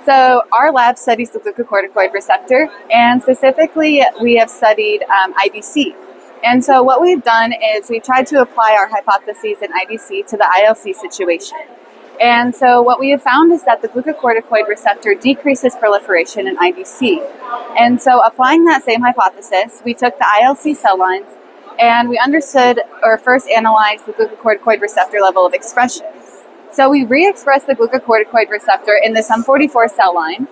So our lab studies the glucocorticoid receptor, and specifically we have studied IBC. And so what we've done is we've tried to apply our hypotheses in IBC to the ILC situation. And so what we have found is that the glucocorticoid receptor decreases proliferation in IBC. And so applying that same hypothesis, we took the ILC cell lines and we understood or first analyzed the glucocorticoid receptor level of expression. So we re-express the glucocorticoid receptor in the SUM44 cell line,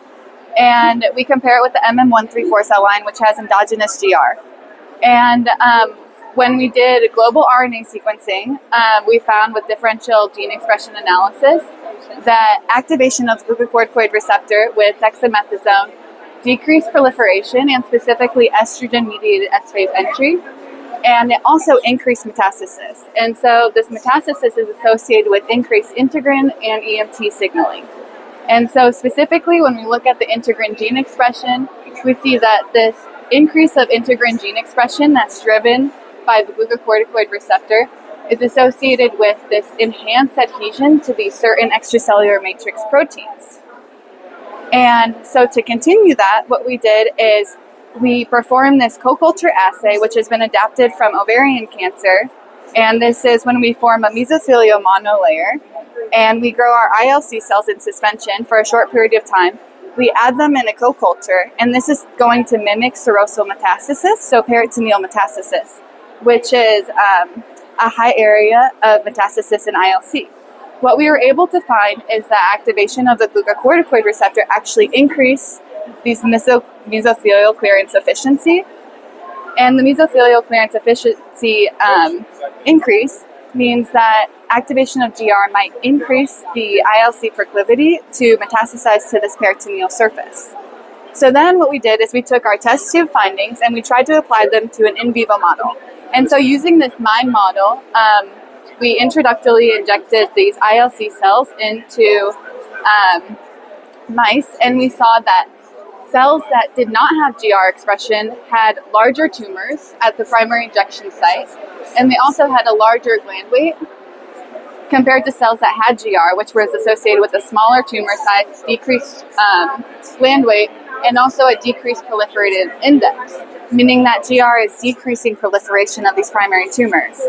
and we compare it with the MM134 cell line, which has endogenous GR. And when we did global RNA sequencing, we found with differential gene expression analysis that activation of the glucocorticoid receptor with dexamethasone decreased proliferation and specifically estrogen-mediated S-phase entry. And it also increased metastasis. And so this metastasis is associated with increased integrin and EMT signaling. And so specifically when we look at the integrin gene expression, we see that this increase of integrin gene expression that's driven by the glucocorticoid receptor is associated with this enhanced adhesion to these certain extracellular matrix proteins. And so to continue that, what we did is we perform this co-culture assay, which has been adapted from ovarian cancer. And this is when we form a mesothelial monolayer and we grow our ILC cells in suspension for a short period of time. We add them in a co-culture, and this is going to mimic serosal metastasis, so peritoneal metastasis, which is a high area of metastasis in ILC. What we were able to find is that activation of the glucocorticoid receptor actually increased these mesothelial clearance efficiency. And the mesothelial clearance efficiency increase means that activation of GR might increase the ILC proclivity to metastasize to this peritoneal surface. So then what we did is we took our test tube findings and we tried to apply them to an in vivo model. And so using this mime model, we introductorily injected these ILC cells into mice, and we saw that cells that did not have GR expression had larger tumors at the primary injection site, and they also had a larger gland weight compared to cells that had GR, which was associated with a smaller tumor size, decreased gland weight, and also a decreased proliferative index, meaning that GR is decreasing proliferation of these primary tumors.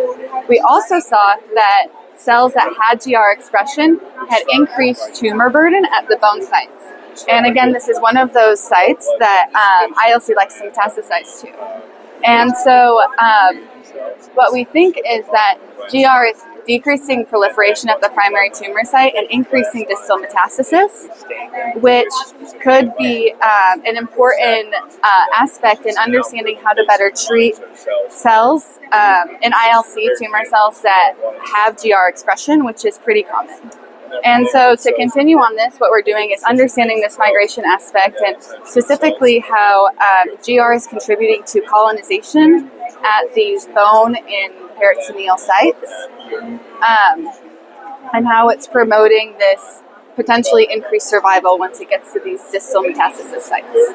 We also saw that cells that had GR expression had increased tumor burden at the bone sites. And again, this is one of those sites that ILC likes to metastasize to. And so what we think is that GR is decreasing proliferation at the primary tumor site and increasing distal metastasis, which could be an important aspect in understanding how to better treat cells in ILC, tumor cells that have GR expression, which is pretty common. And so to continue on this, what we're doing is understanding this migration aspect and specifically how GR is contributing to colonization at these bone and peritoneal sites, and how it's promoting this potentially increased survival once it gets to these distal metastasis sites.